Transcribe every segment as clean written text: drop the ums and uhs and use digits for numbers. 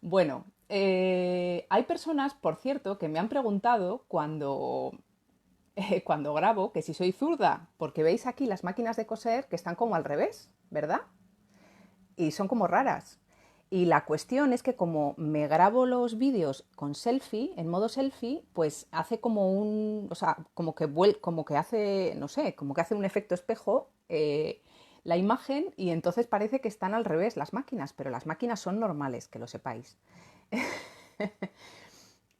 Bueno, hay personas, por cierto, que me han preguntado cuando grabo que si soy zurda, porque veis aquí las máquinas de coser que están como al revés, ¿verdad? Y son como raras. Y la cuestión es que como me grabo los vídeos con selfie, en modo selfie, pues hace como o sea, como que hace, no sé, como que hace un efecto espejo la imagen y entonces parece que están al revés las máquinas, pero las máquinas son normales, que lo sepáis.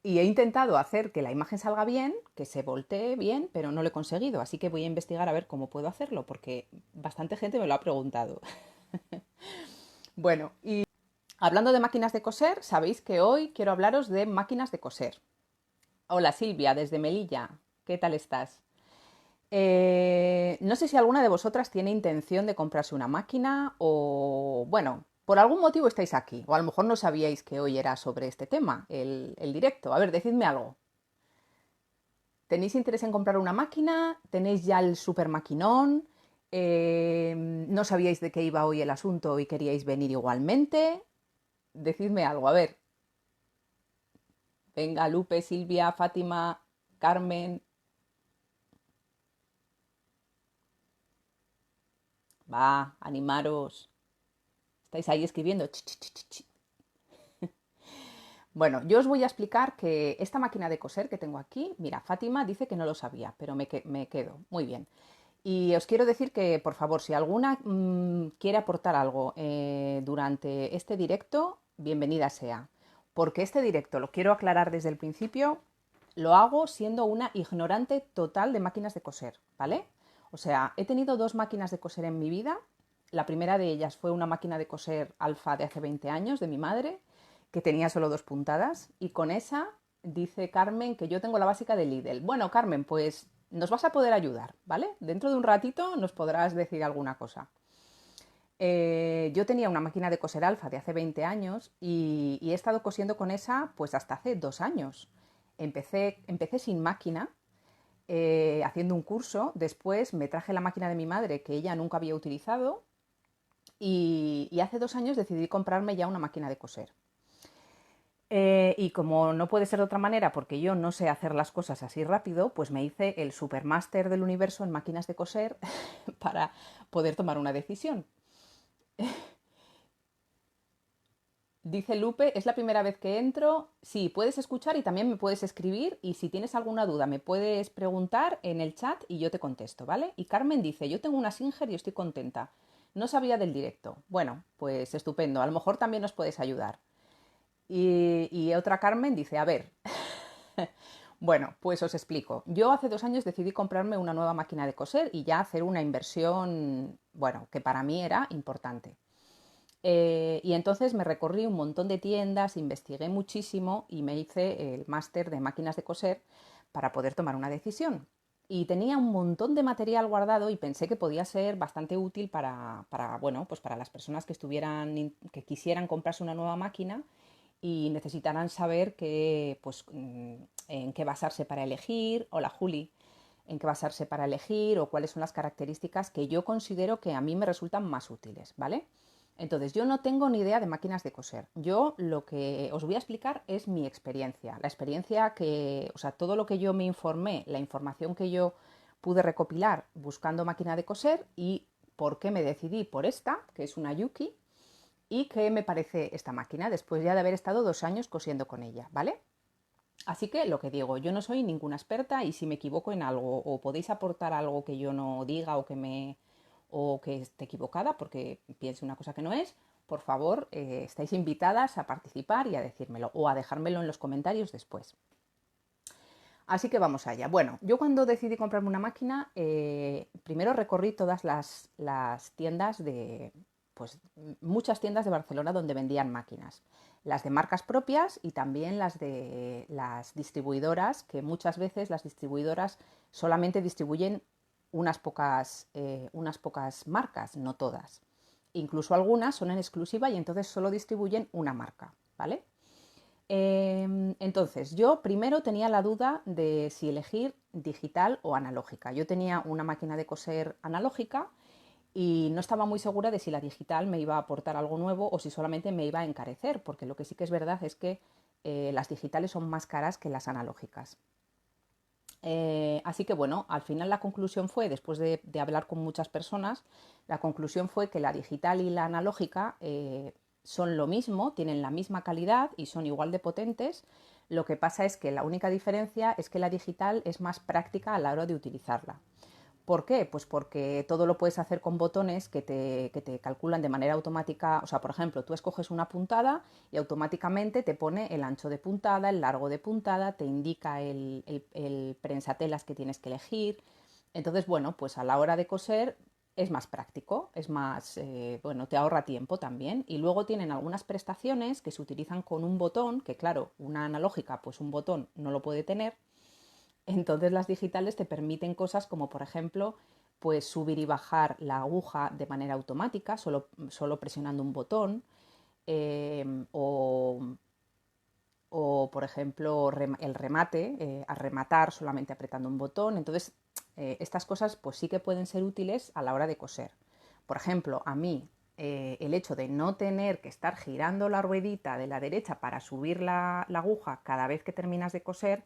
Y he intentado hacer que la imagen salga bien, que se voltee bien, pero no lo he conseguido. Así que voy a investigar a ver cómo puedo hacerlo, porque bastante gente me lo ha preguntado. Bueno, y hablando de máquinas de coser, sabéis que hoy quiero hablaros de máquinas de coser. Hola Silvia, desde Melilla. ¿Qué tal estás? No sé si alguna de vosotras tiene intención de comprarse una máquina o, bueno, por algún motivo estáis aquí. O a lo mejor no sabíais que hoy era sobre este tema, el directo. A ver, decidme algo. ¿Tenéis interés en comprar una máquina? ¿Tenéis ya el super maquinón? ¿No sabíais de qué iba hoy el asunto y queríais venir igualmente? Decidme algo, a ver. Venga, Lupe, Silvia, Fátima, Carmen. Va, animaros. Estáis ahí escribiendo. Ch, ch, ch, ch. Bueno, yo os voy a explicar que esta máquina de coser que tengo aquí, mira, Fátima dice que no lo sabía, pero me quedo. Muy bien. Y os quiero decir que, por favor, si alguna quiere aportar algo durante este directo, bienvenida sea. Porque este directo, lo quiero aclarar desde el principio, lo hago siendo una ignorante total de máquinas de coser, ¿vale? O sea, he tenido dos máquinas de coser en mi vida. La primera de ellas fue una máquina de coser alfa de hace 20 años, de mi madre, que tenía solo dos puntadas. Y con esa dice Carmen que yo tengo la básica de Lidl. Bueno, Carmen, pues nos vas a poder ayudar, ¿vale? Dentro de un ratito nos podrás decir alguna cosa. Yo tenía una máquina de coser alfa de hace 20 años y he estado cosiendo con esa pues hasta hace 2 años. Empecé sin máquina, haciendo un curso, después me traje la máquina de mi madre que ella nunca había utilizado y hace 2 años decidí comprarme ya una máquina de coser. Y como no puede ser de otra manera, porque yo no sé hacer las cosas así rápido, pues me hice el supermáster del universo en máquinas de coser para poder tomar una decisión. Dice Lupe, es la primera vez que entro. Sí, puedes escuchar y también me puedes escribir y si tienes alguna duda me puedes preguntar en el chat y yo te contesto, ¿vale? Y Carmen dice, yo tengo una Singer y estoy contenta. No sabía del directo. Bueno, pues estupendo. A lo mejor también nos puedes ayudar. Y otra Carmen dice, a ver, bueno, pues os explico. Yo hace 2 años decidí comprarme una nueva máquina de coser y ya hacer una inversión, bueno, que para mí era importante. Y entonces me recorrí un montón de tiendas, investigué muchísimo y me hice el máster de máquinas de coser para poder tomar una decisión. Y tenía un montón de material guardado y pensé que podía ser bastante útil bueno, pues para las personas que quisieran comprarse una nueva máquina y necesitaran saber pues, en qué basarse para elegir. Hola Juli, en qué basarse para elegir o cuáles son las características que yo considero que a mí me resultan más útiles, ¿vale? Entonces, yo no tengo ni idea de máquinas de coser. Yo lo que os voy a explicar es mi experiencia. La experiencia o sea, todo lo que yo me informé, la información que yo pude recopilar buscando máquina de coser y por qué me decidí por esta, que es una Yuki, y qué me parece esta máquina después ya de haber estado 2 años cosiendo con ella, ¿vale? Así que lo que digo, yo no soy ninguna experta y si me equivoco en algo o podéis aportar algo que yo no diga o que esté equivocada porque piense una cosa que no es, por favor, estáis invitadas a participar y a decírmelo o a dejármelo en los comentarios después. Así que vamos allá. Bueno, yo cuando decidí comprarme una máquina, primero recorrí todas las tiendas pues muchas tiendas de Barcelona donde vendían máquinas. Las de marcas propias y también las de las distribuidoras, que muchas veces las distribuidoras solamente distribuyen unas pocas marcas, no todas. Incluso algunas son en exclusiva y entonces solo distribuyen una marca, ¿vale? Entonces, yo primero tenía la duda de si elegir digital o analógica. Yo tenía una máquina de coser analógica y no estaba muy segura de si la digital me iba a aportar algo nuevo o si solamente me iba a encarecer, porque lo que sí que es verdad es que las digitales son más caras que las analógicas. Así que bueno, al final la conclusión fue, después de hablar con muchas personas, la conclusión fue que la digital y la analógica son lo mismo, tienen la misma calidad y son igual de potentes. Lo que pasa es que la única diferencia es que la digital es más práctica a la hora de utilizarla. ¿Por qué? Pues porque todo lo puedes hacer con botones que te calculan de manera automática. O sea, por ejemplo, tú escoges una puntada y automáticamente te pone el ancho de puntada, el largo de puntada, te indica el prensatelas que tienes que elegir. Entonces, bueno, pues a la hora de coser es más práctico, es más, bueno, te ahorra tiempo también. Y luego tienen algunas prestaciones que se utilizan con un botón, que claro, una analógica, pues un botón no lo puede tener. Entonces las digitales te permiten cosas como, por ejemplo, pues subir y bajar la aguja de manera automática, solo presionando un botón, eh, o, por ejemplo, el remate, a rematar solamente apretando un botón. Entonces, estas cosas pues sí que pueden ser útiles a la hora de coser. Por ejemplo, a mí el hecho de no tener que estar girando la ruedita de la derecha para subir la aguja cada vez que terminas de coser,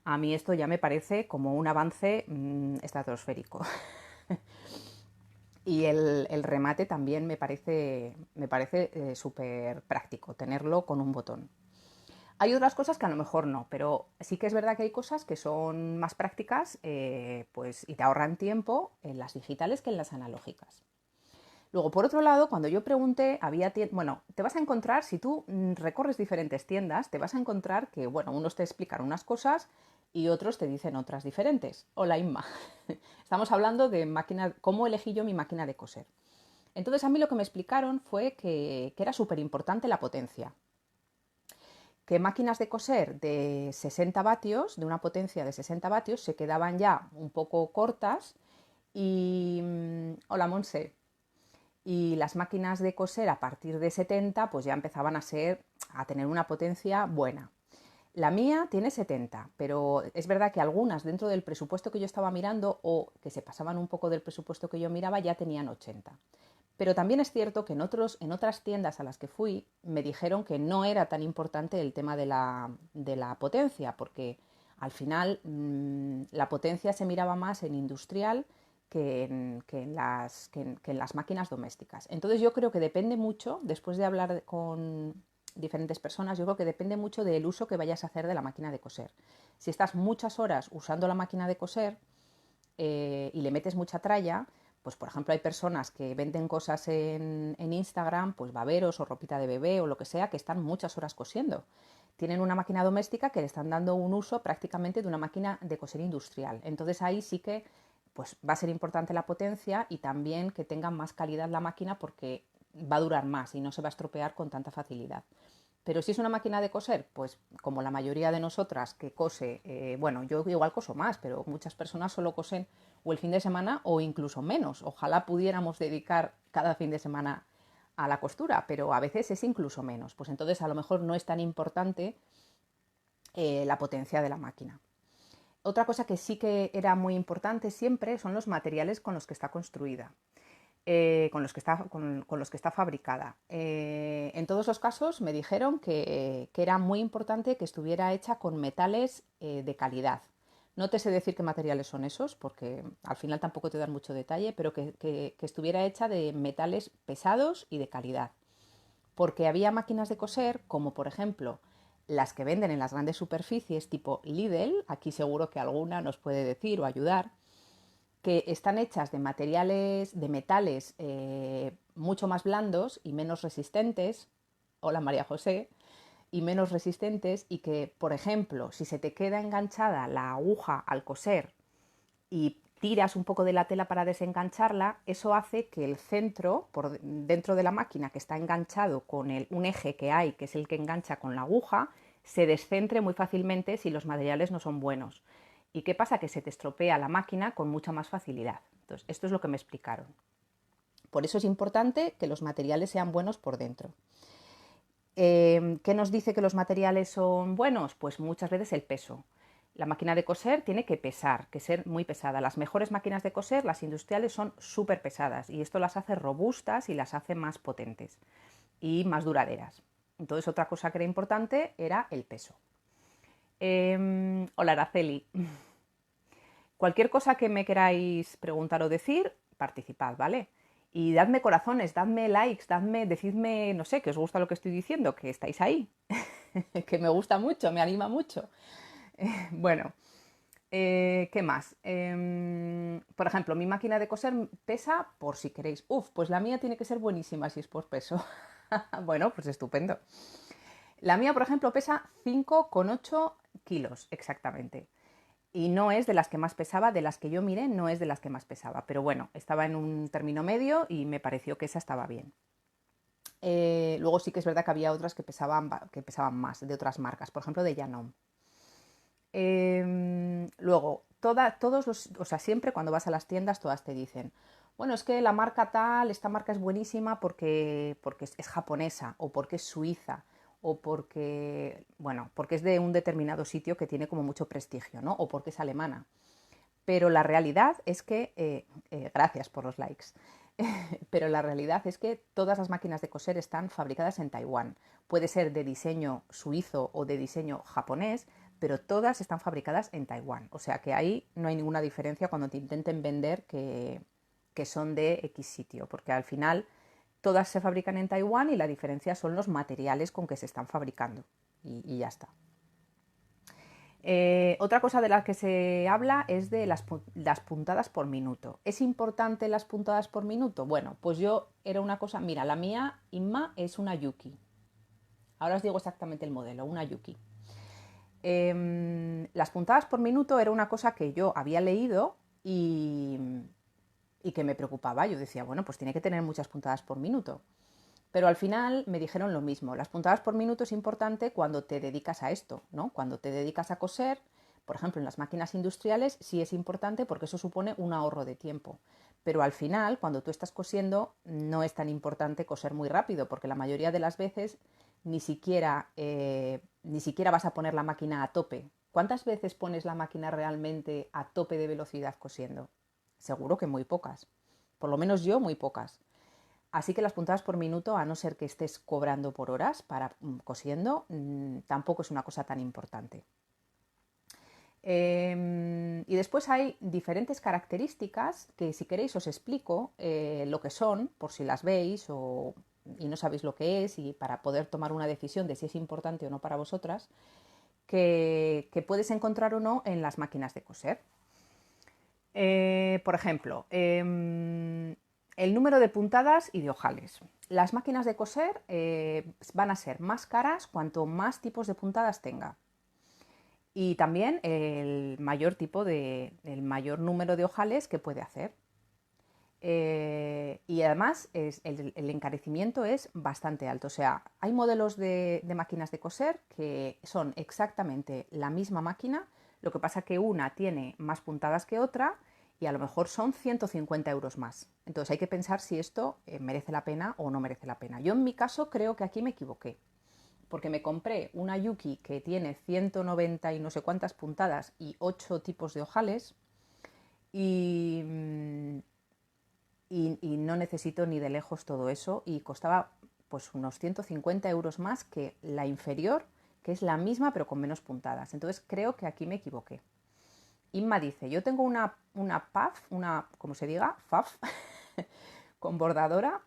a mí esto ya me parece como un avance estratosférico. Y el remate también me parece súper práctico, tenerlo con un botón. Hay otras cosas que a lo mejor no, pero sí que es verdad que hay cosas que son más prácticas pues, y te ahorran tiempo en las digitales que en las analógicas. Luego, por otro lado, cuando yo pregunté, bueno, te vas a encontrar, si tú recorres diferentes tiendas, te vas a encontrar que, bueno, unos te explican unas cosas y otros te dicen otras diferentes. Hola, Inma. Estamos hablando de cómo elegí yo mi máquina de coser. Entonces, a mí lo que me explicaron fue que era súper importante la potencia. Que máquinas de coser de 60 vatios, de una potencia de 60 vatios, se quedaban ya un poco cortas y... Hola, Monse. Y las máquinas de coser a partir de 70 pues ya empezaban a tener una potencia buena. La mía tiene 70, pero es verdad que algunas dentro del presupuesto que yo estaba mirando o que se pasaban un poco del presupuesto que yo miraba ya tenían 80. Pero también es cierto que en otras tiendas a las que fui me dijeron que no era tan importante el tema de la potencia, porque al final la potencia se miraba más en industrial que en las máquinas domésticas. Entonces yo creo que depende mucho, después de hablar con diferentes personas, yo creo que depende mucho del uso que vayas a hacer de la máquina de coser. Si estás muchas horas usando la máquina de coser y le metes mucha tralla, pues por ejemplo hay personas que venden cosas en Instagram, pues baberos o ropita de bebé o lo que sea, que están muchas horas cosiendo. Tienen una máquina doméstica que le están dando un uso prácticamente de una máquina de coser industrial. Entonces ahí sí que pues va a ser importante la potencia y también que tenga más calidad la máquina porque va a durar más y no se va a estropear con tanta facilidad. Pero si es una máquina de coser, pues como la mayoría de nosotras que cose, bueno, yo igual coso más, pero muchas personas solo cosen o el fin de semana o incluso menos. Ojalá pudiéramos dedicar cada fin de semana a la costura, pero a veces es incluso menos. Pues entonces a lo mejor no es tan importante la potencia de la máquina. Otra cosa que sí que era muy importante siempre son los materiales con los que está construida. Con los que está fabricada. En todos los casos me dijeron que era muy importante que estuviera hecha con metales de calidad. No te sé decir qué materiales son esos, porque al final tampoco te dan mucho detalle, pero que estuviera hecha de metales pesados y de calidad. Porque había máquinas de coser, como por ejemplo las que venden en las grandes superficies tipo Lidl, aquí seguro que alguna nos puede decir o ayudar, que están hechas de materiales, de metales mucho más blandos y menos resistentes, hola María José, y menos resistentes y que, por ejemplo, si se te queda enganchada la aguja al coser y tiras un poco de la tela para desengancharla, eso hace que el centro, por dentro de la máquina que está enganchado con un eje que hay, que es el que engancha con la aguja, se descentre muy fácilmente si los materiales no son buenos. ¿Y qué pasa? Que se te estropea la máquina con mucha más facilidad. Entonces, esto es lo que me explicaron. Por eso es importante que los materiales sean buenos por dentro. ¿Qué nos dice que los materiales son buenos? Pues muchas veces el peso. La máquina de coser tiene que pesar, que ser muy pesada. Las mejores máquinas de coser, las industriales, son súper pesadas y esto las hace robustas y las hace más potentes y más duraderas. Entonces, otra cosa que era importante era el peso. Hola, Araceli. Cualquier cosa que me queráis preguntar o decir, participad, ¿vale? Y dadme corazones, dadme likes, decidme, no sé, que os gusta lo que estoy diciendo, que estáis ahí, que me gusta mucho, me anima mucho. Bueno, ¿qué más? Por ejemplo, mi máquina de coser pesa, por si queréis. Uf, pues la mía tiene que ser buenísima si es por peso. Bueno, pues estupendo. La mía, por ejemplo, pesa 5,8 kilos exactamente. Y no es de las que más pesaba, de las que yo miré, no es de las que más pesaba. Pero bueno, estaba en un término medio y me pareció que esa estaba bien. Luego sí que es verdad que había otras que pesaban más, de otras marcas, por ejemplo de Janome. Luego, o sea, siempre cuando vas a las tiendas todas te dicen, bueno, es que la marca tal, esta marca es buenísima porque es japonesa o porque es suiza o porque, bueno, porque es de un determinado sitio que tiene como mucho prestigio, ¿no? O porque es alemana. Pero la realidad es que, gracias por los likes, pero la realidad es que todas las máquinas de coser están fabricadas en Taiwán. Puede ser de diseño suizo o de diseño japonés, pero todas están fabricadas en Taiwán. O sea que ahí no hay ninguna diferencia cuando te intenten vender que son de X sitio, porque al final todas se fabrican en Taiwán y la diferencia son los materiales con que se están fabricando. Y ya está. Otra cosa de la que se habla es de las puntadas por minuto. ¿Es importante las puntadas por minuto? Bueno, pues yo era una cosa, mira, la mía, Inma, es una Yuki. Ahora os digo exactamente el modelo, una Yuki. Las puntadas por minuto era una cosa que yo había leído y que me preocupaba. Yo decía, bueno, pues tiene que tener muchas puntadas por minuto. Pero al final me dijeron lo mismo. Las puntadas por minuto es importante cuando te dedicas a esto, ¿no? Cuando te dedicas a coser, por ejemplo, en las máquinas industriales sí es importante porque eso supone un ahorro de tiempo. Pero al final, cuando tú estás cosiendo, no es tan importante coser muy rápido, porque la mayoría de las veces ni siquiera vas a poner la máquina a tope. ¿Cuántas veces pones la máquina realmente a tope de velocidad cosiendo? Seguro que muy pocas. Por lo menos yo, muy pocas. Así que las puntadas por minuto, a no ser que estés cobrando por horas para cosiendo, tampoco es una cosa tan importante. Y después hay diferentes características que si queréis os explico lo que son, por si las veis y no sabéis lo que es y para poder tomar una decisión de si es importante o no para vosotras, que puedes encontrar o no en las máquinas de coser. Por ejemplo, el número de puntadas y de ojales. Las máquinas de coser van a ser más caras cuanto más tipos de puntadas tenga. Y también el mayor número de ojales que puede hacer. Y además el encarecimiento es bastante alto. O sea, hay modelos de máquinas de coser que son exactamente la misma máquina, lo que pasa que una tiene más puntadas que otra y a lo mejor son 150 euros más. Entonces hay que pensar si esto merece la pena o no merece la pena. Yo en mi caso creo que aquí me equivoqué, porque me compré una Yuki que tiene 190 y no sé cuántas puntadas y 8 tipos de ojales y, y no necesito ni de lejos todo eso y costaba pues unos 150 euros más que la inferior, que es la misma pero con menos puntadas. Entonces creo que aquí me equivoqué. Inma dice, yo tengo una puff, como se diga, puff, con bordadora,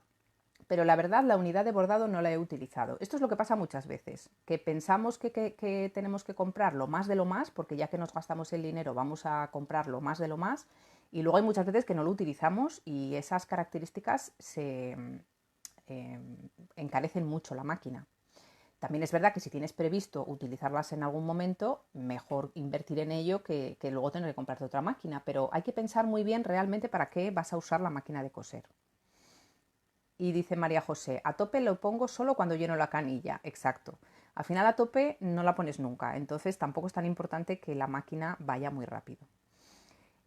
pero la verdad la unidad de bordado no la he utilizado. Esto es lo que pasa muchas veces, que pensamos que tenemos que comprar lo más de lo más, porque ya que nos gastamos el dinero vamos a comprar lo más de lo más, y luego hay muchas veces que no lo utilizamos y esas características se encarecen mucho la máquina. También es verdad que si tienes previsto utilizarlas en algún momento, mejor invertir en ello que luego tener que comprarte otra máquina, pero hay que pensar muy bien realmente para qué vas a usar la máquina de coser. Y dice María José, a tope lo pongo solo cuando lleno la canilla. Exacto. Al final a tope no la pones nunca, entonces tampoco es tan importante que la máquina vaya muy rápido.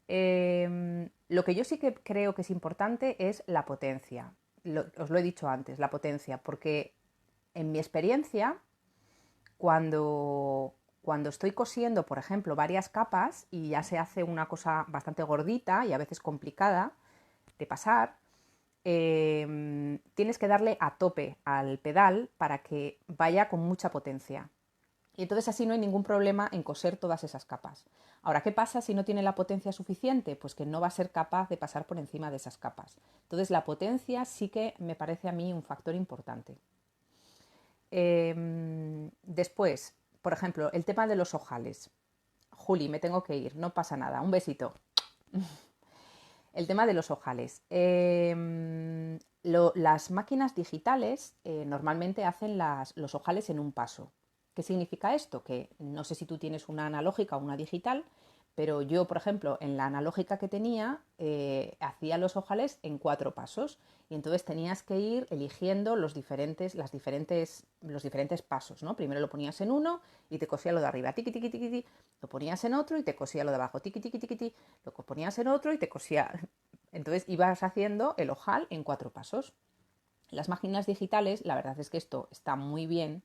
Lo que yo sí que creo que es importante es la potencia. Os lo he dicho antes, la potencia, porque en mi experiencia, cuando cuando estoy cosiendo, por ejemplo, varias capas y ya se hace una cosa bastante gordita y a veces complicada de pasar, tienes que darle a tope al pedal para que vaya con mucha potencia. Y entonces así no hay ningún problema en coser todas esas capas. Ahora, ¿qué pasa si no tiene la potencia suficiente? Pues que no va a ser capaz de pasar por encima de esas capas. Entonces la potencia sí que me parece a mí un factor importante. Después, por ejemplo, el tema de los ojales. Juli, me tengo que ir, no pasa nada. Un besito. El tema de los ojales. Las máquinas digitales normalmente hacen los ojales en un paso. ¿Qué significa esto? Que no sé si tú tienes una analógica o una digital, pero yo, por ejemplo, en la analógica que tenía, hacía los ojales en 4 pasos y entonces tenías que ir eligiendo los diferentes pasos, ¿no? Primero lo ponías en uno y te cosía lo de arriba, tiqui, tiqui, tiqui, tiqui. Lo ponías en otro y te cosía lo de abajo, tiqui, tiqui, tiqui, tiqui. Lo ponías en otro y te cosía. Entonces ibas haciendo el ojal en 4 pasos. Las máquinas digitales, la verdad es que esto está muy bien.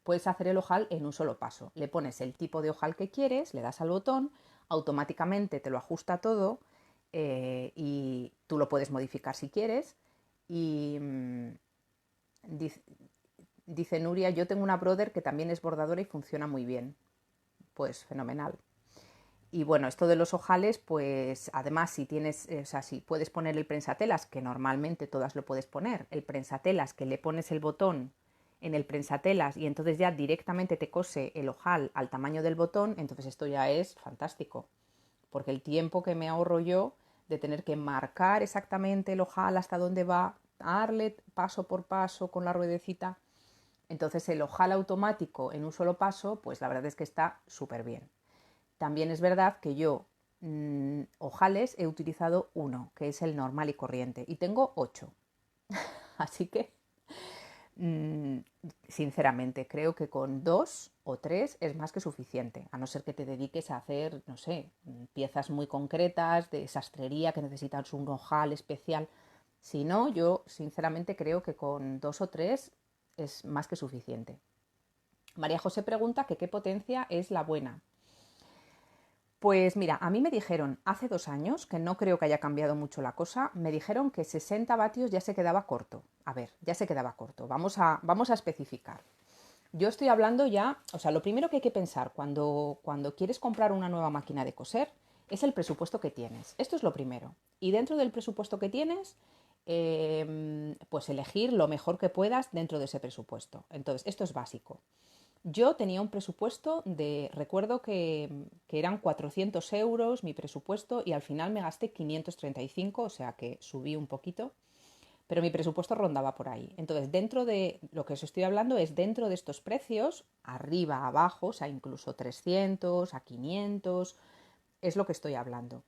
Puedes hacer el ojal en un solo paso. Le pones el tipo de ojal que quieres, le das al botón, automáticamente te lo ajusta todo y tú lo puedes modificar si quieres. Y dice Nuria, yo tengo una brother que también es bordadora y funciona muy bien. Pues fenomenal. Y bueno, esto de los ojales, pues además si tienes, o sea, si puedes poner el prensatelas, que normalmente todas lo puedes poner, el prensatelas que le pones el botón en el prensatelas y entonces ya directamente te cose el ojal al tamaño del botón, entonces esto ya es fantástico, porque el tiempo que me ahorro yo de tener que marcar exactamente el ojal hasta dónde va, darle paso por paso con la ruedecita, entonces el ojal automático en un solo paso, pues la verdad es que está súper bien. También es verdad que yo ojales he utilizado uno, que es el normal y corriente, y tengo 8. Así que, sinceramente, creo que con 2 o 3 es más que suficiente, a no ser que te dediques a hacer, no sé, piezas muy concretas de sastrería que necesitas un ojal especial. Si no, yo sinceramente creo que con 2 o 3 es más que suficiente. María José pregunta que qué potencia es la buena. Pues mira, a mí me dijeron hace 2 años, que no creo que haya cambiado mucho la cosa, me dijeron que 60 vatios ya se quedaba corto. A ver, ya se quedaba corto. Vamos a especificar. Yo estoy hablando ya, o sea, lo primero que hay que pensar cuando quieres comprar una nueva máquina de coser es el presupuesto que tienes. Esto es lo primero. Y dentro del presupuesto que tienes, pues elegir lo mejor que puedas dentro de ese presupuesto. Entonces, esto es básico. Yo tenía un presupuesto recuerdo que eran 400 euros mi presupuesto y al final me gasté 535, o sea que subí un poquito, pero mi presupuesto rondaba por ahí. Entonces, dentro de lo que os estoy hablando es dentro de estos precios, arriba, abajo, o sea, incluso 300, a 500, es lo que estoy hablando.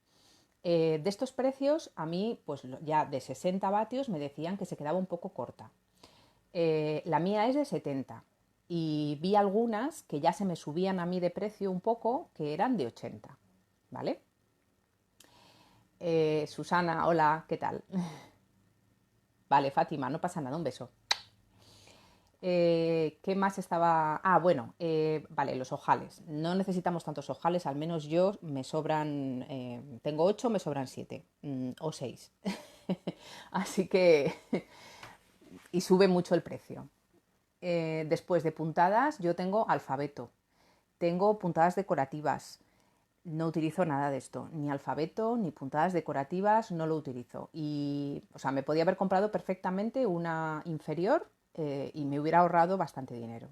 De estos precios, a mí, pues ya de 60 vatios me decían que se quedaba un poco corta. La mía es de 70 y vi algunas que ya se me subían a mí de precio un poco, que eran de 80, ¿vale? Susana, hola, ¿qué tal? Vale, Fátima, no pasa nada, un beso. ¿Qué más estaba? Ah, bueno, vale, los ojales. No necesitamos tantos ojales, al menos yo me sobran, tengo 8, me sobran 7 o 6. Así que, y sube mucho el precio. Después de puntadas, yo tengo alfabeto. Tengo puntadas decorativas. No utilizo nada de esto, ni alfabeto, ni puntadas decorativas, no lo utilizo. Y, o sea, me podía haber comprado perfectamente una inferior y me hubiera ahorrado bastante dinero.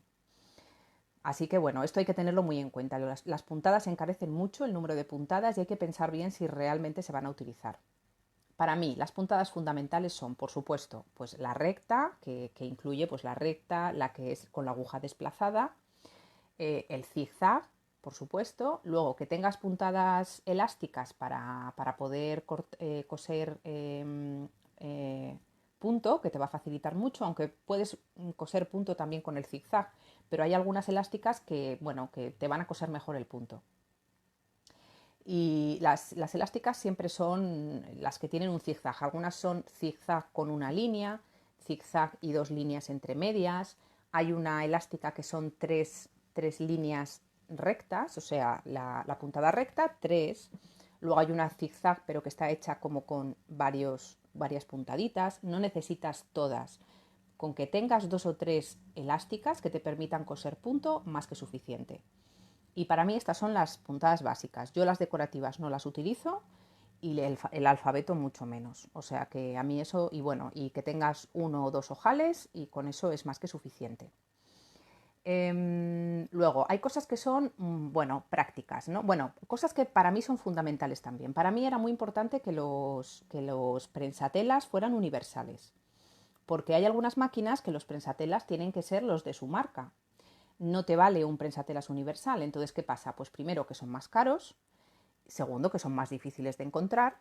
Así que bueno, esto hay que tenerlo muy en cuenta. Las puntadas encarecen mucho el número de puntadas y hay que pensar bien si realmente se van a utilizar. Para mí, las puntadas fundamentales son, por supuesto, pues la recta, que incluye pues la recta, la que es con la aguja desplazada, el zigzag, por supuesto, luego que tengas puntadas elásticas para poder coser punto, que te va a facilitar mucho, aunque puedes coser punto también con el zigzag, pero hay algunas elásticas que, bueno, que te van a coser mejor el punto. Y las elásticas siempre son las que tienen un zigzag. Algunas son zigzag con una línea, zigzag y 2 líneas entre medias. Hay una elástica que son tres líneas rectas, o sea, la puntada recta, 3. Luego hay una zigzag, pero que está hecha como con varias puntaditas. No necesitas todas. Con que tengas 2 o 3 elásticas que te permitan coser punto, más que suficiente. Y para mí estas son las puntadas básicas. Yo las decorativas no las utilizo y el alfabeto mucho menos. O sea que a mí eso, y bueno, y que tengas 1 o 2 ojales y con eso es más que suficiente. Luego, hay cosas que son, bueno, prácticas, ¿no? Bueno, cosas que para mí son fundamentales también. Para mí era muy importante que los prensatelas fueran universales, porque hay algunas máquinas que los prensatelas tienen que ser los de su marca. No te vale un prensatelas universal. Entonces, ¿qué pasa? Pues primero que son más caros, segundo que son más difíciles de encontrar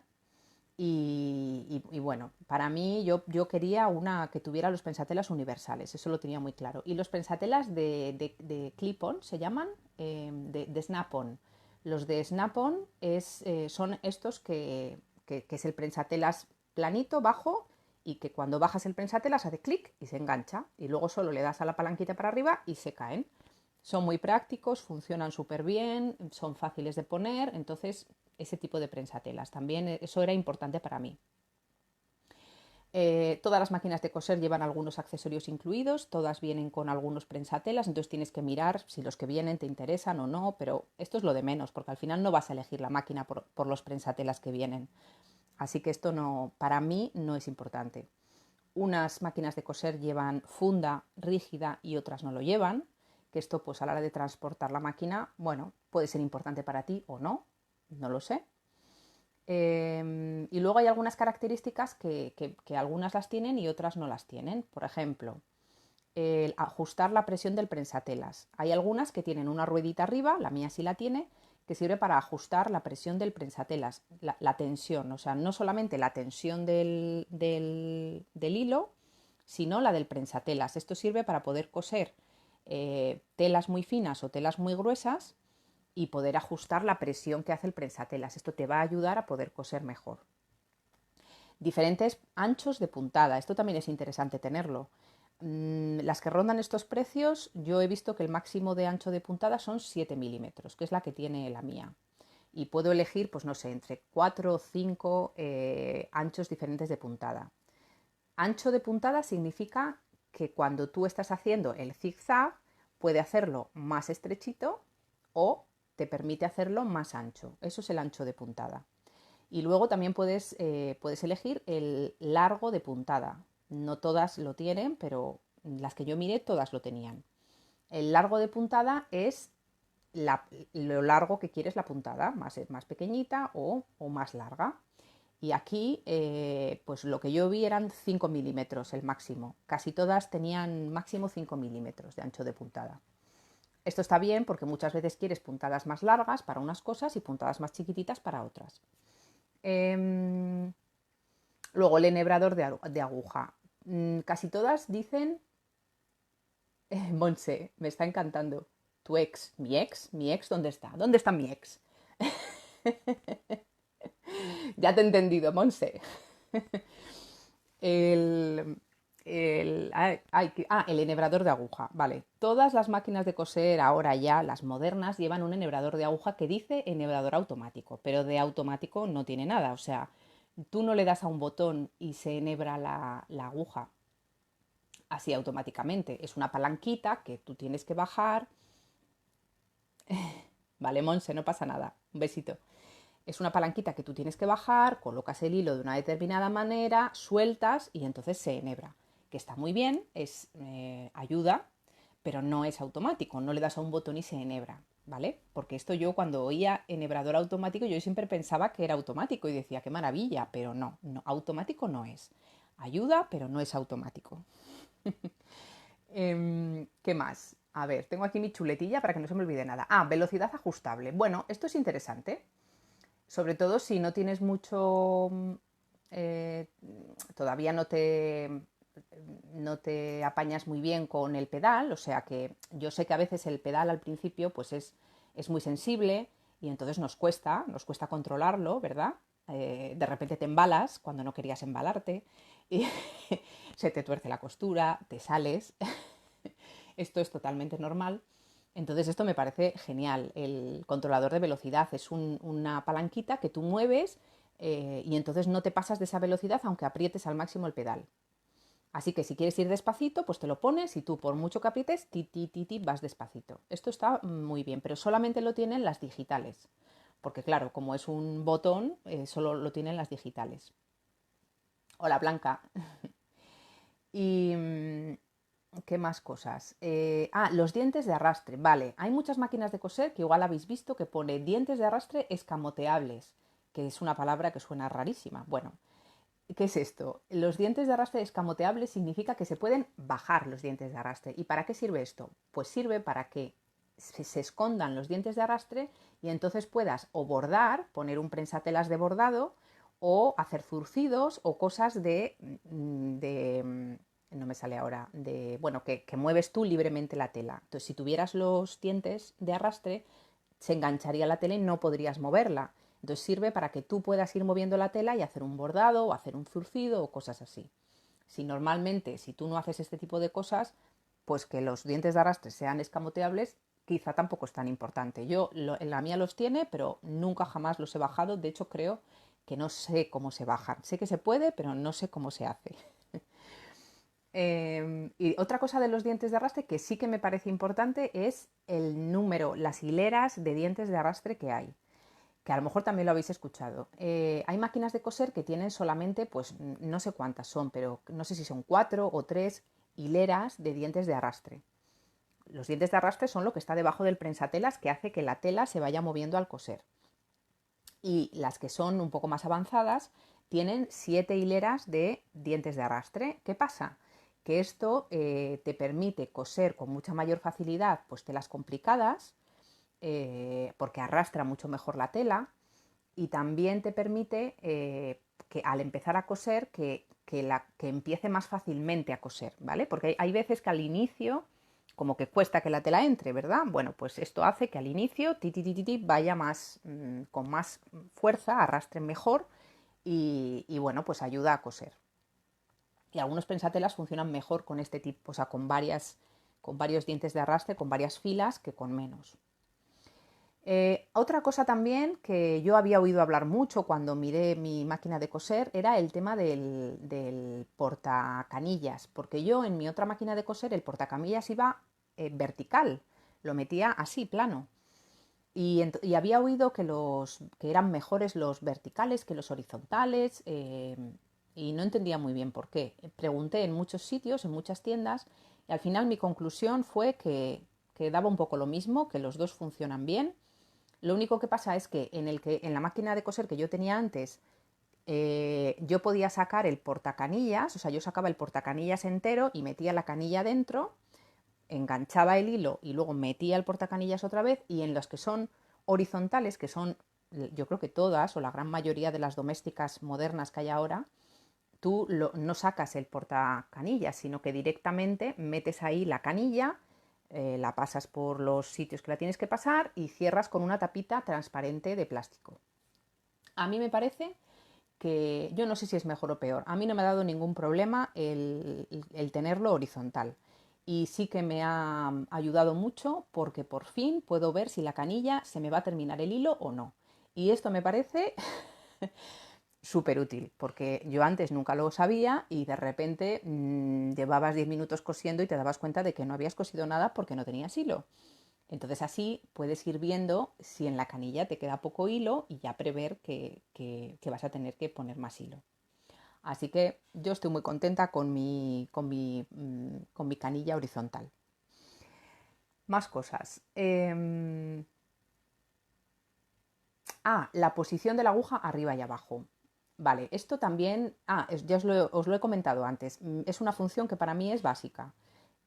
y bueno, para mí yo quería una que tuviera los prensatelas universales, eso lo tenía muy claro. Y los prensatelas de clip-on se llaman, de snap-on. Los de snap-on son estos que es el prensatelas planito, bajo, y que cuando bajas el prensatelas hace clic y se engancha. Y luego solo le das a la palanquita para arriba y se caen. Son muy prácticos, funcionan súper bien, son fáciles de poner, entonces ese tipo de prensatelas. También eso era importante para mí. Todas las máquinas de coser llevan algunos accesorios incluidos, todas vienen con algunos prensatelas, entonces tienes que mirar si los que vienen te interesan o no, pero esto es lo de menos, porque al final no vas a elegir la máquina por los prensatelas que vienen. Así que esto no, para mí no es importante. Unas máquinas de coser llevan funda rígida y otras no lo llevan, que esto pues a la hora de transportar la máquina, bueno, puede ser importante para ti o no, no lo sé. Y luego hay algunas características que algunas las tienen y otras no las tienen. Por ejemplo, el ajustar la presión del prensatelas. Hay algunas que tienen una ruedita arriba, la mía sí la tiene, que sirve para ajustar la presión del prensatelas, la tensión, o sea, no solamente la tensión del hilo, sino la del prensatelas. Esto sirve para poder coser telas muy finas o telas muy gruesas y poder ajustar la presión que hace el prensatelas. Esto te va a ayudar a poder coser mejor. Diferentes anchos de puntada. Esto también es interesante tenerlo. Las que rondan estos precios, yo he visto que el máximo de ancho de puntada son 7 milímetros, que es la que tiene la mía. Y puedo elegir, pues no sé, entre 4 o 5 anchos diferentes de puntada. Ancho de puntada significa que cuando tú estás haciendo el zigzag, puede hacerlo más estrechito o te permite hacerlo más ancho. Eso es el ancho de puntada. Y luego también puedes elegir el largo de puntada. No todas lo tienen, pero las que yo miré todas lo tenían. El largo de puntada es lo largo que quieres la puntada, más pequeñita o más larga. Y aquí, pues lo que yo vi eran 5 milímetros el máximo. Casi todas tenían máximo 5 milímetros de ancho de puntada. Esto está bien porque muchas veces quieres puntadas más largas para unas cosas y puntadas más chiquititas para otras. Luego el enhebrador de aguja. Casi todas dicen, Monse, me está encantando. Tu ex, mi ex, ¿dónde está? ¿Dónde está mi ex? Ya te he entendido, Monse. El, el enhebrador de aguja. Vale, todas las máquinas de coser ahora ya, las modernas, llevan un enhebrador de aguja que dice enhebrador automático, pero de automático no tiene nada. O sea, tú no le das a un botón y se enhebra la aguja así automáticamente. Es una palanquita que tú tienes que bajar. Vale, Monse, no pasa nada. Un besito. Es una palanquita que tú tienes que bajar, colocas el hilo de una determinada manera, sueltas y entonces se enhebra. Que está muy bien, ayuda, pero no es automático. No le das a un botón y se enhebra, ¿vale? Porque esto yo cuando oía enhebrador automático, yo siempre pensaba que era automático y decía, qué maravilla, pero no, automático no es. Ayuda, pero no es automático. ¿Qué más? A ver, tengo aquí mi chuletilla para que no se me olvide nada. Velocidad ajustable. Bueno, esto es interesante. Sobre todo si no tienes mucho, eh, todavía no te apañas muy bien con el pedal, o sea que yo sé que a veces el pedal al principio pues es muy sensible y entonces nos cuesta controlarlo, ¿verdad? De repente te embalas cuando no querías embalarte y se te tuerce la costura, te sales. Esto es totalmente normal. Entonces esto me parece genial. El controlador de velocidad es una palanquita que tú mueves y entonces no te pasas de esa velocidad aunque aprietes al máximo el pedal. Así que si quieres ir despacito, pues te lo pones y tú por mucho que aprietes, ti, ti, ti, ti, vas despacito. Esto está muy bien, pero solamente lo tienen las digitales. Porque claro, como es un botón, solo lo tienen las digitales. Hola Blanca. Y ¿qué más cosas? Los dientes de arrastre. Vale, hay muchas máquinas de coser que igual habéis visto que pone dientes de arrastre escamoteables, que es una palabra que suena rarísima. Bueno, ¿qué es esto? Los dientes de arrastre escamoteables significa que se pueden bajar los dientes de arrastre. ¿Y para qué sirve esto? Pues sirve para que se escondan los dientes de arrastre y entonces puedas o bordar, poner un prensatelas de bordado o hacer zurcidos o cosas no me sale ahora, bueno, que mueves tú libremente la tela. Entonces, si tuvieras los dientes de arrastre, se engancharía la tela y no podrías moverla. Entonces sirve para que tú puedas ir moviendo la tela y hacer un bordado o hacer un zurcido o cosas así. Si normalmente, si tú no haces este tipo de cosas, pues que los dientes de arrastre sean escamoteables, quizá tampoco es tan importante. En la mía los tiene, pero nunca jamás los he bajado. De hecho, creo que no sé cómo se bajan. Sé que se puede, pero no sé cómo se hace. Y otra cosa de los dientes de arrastre que sí que me parece importante es el número, las hileras de dientes de arrastre que hay, que a lo mejor también lo habéis escuchado. Hay máquinas de coser que tienen solamente, pues no sé cuántas son, pero no sé si son 4 o 3 hileras de dientes de arrastre. Los dientes de arrastre son lo que está debajo del prensatelas que hace que la tela se vaya moviendo al coser. Y las que son un poco más avanzadas tienen 7 hileras de dientes de arrastre. ¿Qué pasa? Que esto te permite coser con mucha mayor facilidad pues telas complicadas porque arrastra mucho mejor la tela y también te permite que al empezar a coser que empiece más fácilmente a coser, ¿vale? Porque hay veces que al inicio como que cuesta que la tela entre, ¿verdad? Bueno, pues esto hace que al inicio vaya más con más fuerza, arrastre mejor y bueno, pues ayuda a coser. Y algunos prensatelas funcionan mejor con este tipo, o sea, con varios dientes de arrastre, con varias filas que con menos. Otra cosa también que yo había oído hablar mucho cuando miré mi máquina de coser era el tema del portacanillas, porque yo en mi otra máquina de coser el portacanillas iba vertical, lo metía así, plano. Y había oído que eran mejores los verticales que los horizontales y no entendía muy bien por qué. Pregunté en muchos sitios, en muchas tiendas, y al final mi conclusión fue que daba un poco lo mismo, que los dos funcionan bien. Lo único que pasa es que en la máquina de coser que yo tenía antes, yo podía sacar el portacanillas, o sea, yo sacaba el portacanillas entero y metía la canilla dentro, enganchaba el hilo y luego metía el portacanillas otra vez, y en los que son horizontales, que son yo creo que todas o la gran mayoría de las domésticas modernas que hay ahora, no sacas el portacanillas, sino que directamente metes ahí la canilla, la pasas por los sitios que la tienes que pasar y cierras con una tapita transparente de plástico. A mí me parece que yo no sé si es mejor o peor. A mí no me ha dado ningún problema el tenerlo horizontal. Y sí que me ha ayudado mucho porque por fin puedo ver si la canilla se me va a terminar el hilo o no. Y esto me parece súper útil, porque yo antes nunca lo sabía y de repente llevabas 10 minutos cosiendo y te dabas cuenta de que no habías cosido nada porque no tenías hilo. Entonces así puedes ir viendo si en la canilla te queda poco hilo y ya prever que vas a tener que poner más hilo. Así que yo estoy muy contenta con mi canilla horizontal. Más cosas. La posición de la aguja arriba y abajo. Vale, esto también, ya os lo he comentado antes, es una función que para mí es básica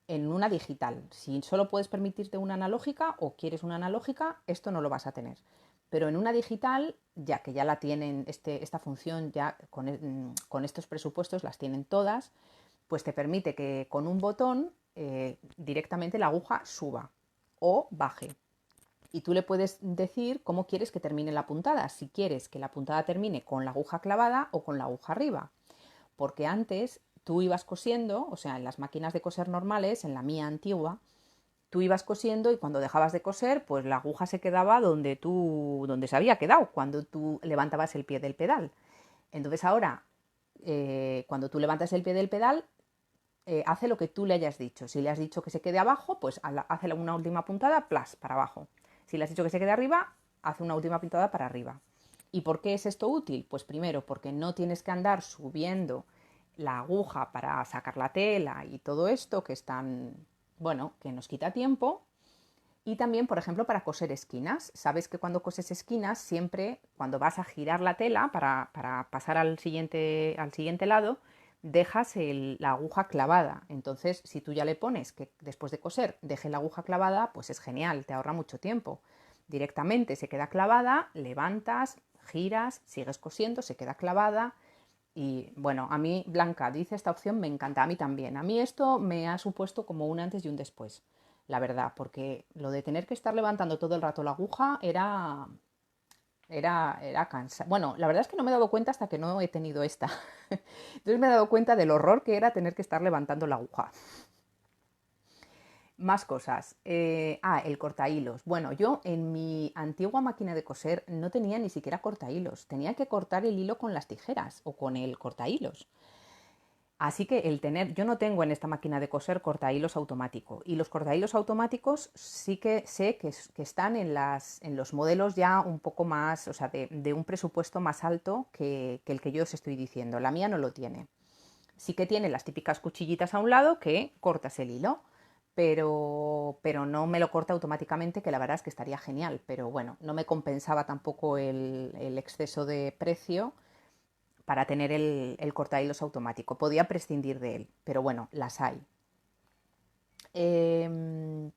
en una digital. Si solo puedes permitirte una analógica o quieres una analógica, esto no lo vas a tener. Pero en una digital, ya que ya la tienen, esta función ya con estos presupuestos las tienen todas, pues te permite que con un botón directamente la aguja suba o baje. Y tú le puedes decir cómo quieres que termine la puntada, si quieres que la puntada termine con la aguja clavada o con la aguja arriba. Porque antes tú ibas cosiendo, o sea, en las máquinas de coser normales, en la mía antigua, tú ibas cosiendo y cuando dejabas de coser, pues la aguja se quedaba donde se había quedado, cuando tú levantabas el pie del pedal. Entonces ahora, cuando tú levantas el pie del pedal, hace lo que tú le hayas dicho. Si le has dicho que se quede abajo, pues hace una última puntada, plas, para abajo. Si le has dicho que se quede arriba, hace una última puntada para arriba. ¿Y por qué es esto útil? Pues primero, porque no tienes que andar subiendo la aguja para sacar la tela y todo esto que es tan, bueno, que nos quita tiempo. Y también, por ejemplo, para coser esquinas. Sabes que cuando coses esquinas, siempre cuando vas a girar la tela para pasar al siguiente lado, dejas la aguja clavada. Entonces, si tú ya le pones que después de coser deje la aguja clavada, pues es genial, te ahorra mucho tiempo. Directamente se queda clavada, levantas, giras, sigues cosiendo, se queda clavada. Y bueno, a mí, Blanca, dice esta opción, me encanta, a mí también. A mí esto me ha supuesto como un antes y un después, la verdad, porque lo de tener que estar levantando todo el rato la aguja era cansado. Bueno, la verdad es que no me he dado cuenta hasta que no he tenido esta. Entonces me he dado cuenta del horror que era tener que estar levantando la aguja. Más cosas. El cortahilos. Bueno, yo en mi antigua máquina de coser no tenía ni siquiera cortahilos. Tenía que cortar el hilo con las tijeras o con el cortahilos. Así que yo no tengo en esta máquina de coser cortahilos automático. Y los cortahilos automáticos sí que sé que están en los modelos ya un poco más, o sea, de un presupuesto más alto que el que yo os estoy diciendo. La mía no lo tiene. Sí que tiene las típicas cuchillitas a un lado que cortas el hilo, pero no me lo corta automáticamente, que la verdad es que estaría genial. Pero bueno, no me compensaba tampoco el exceso de precio para tener el cortahilos automático. Podía prescindir de él, pero bueno, las hay. Eh,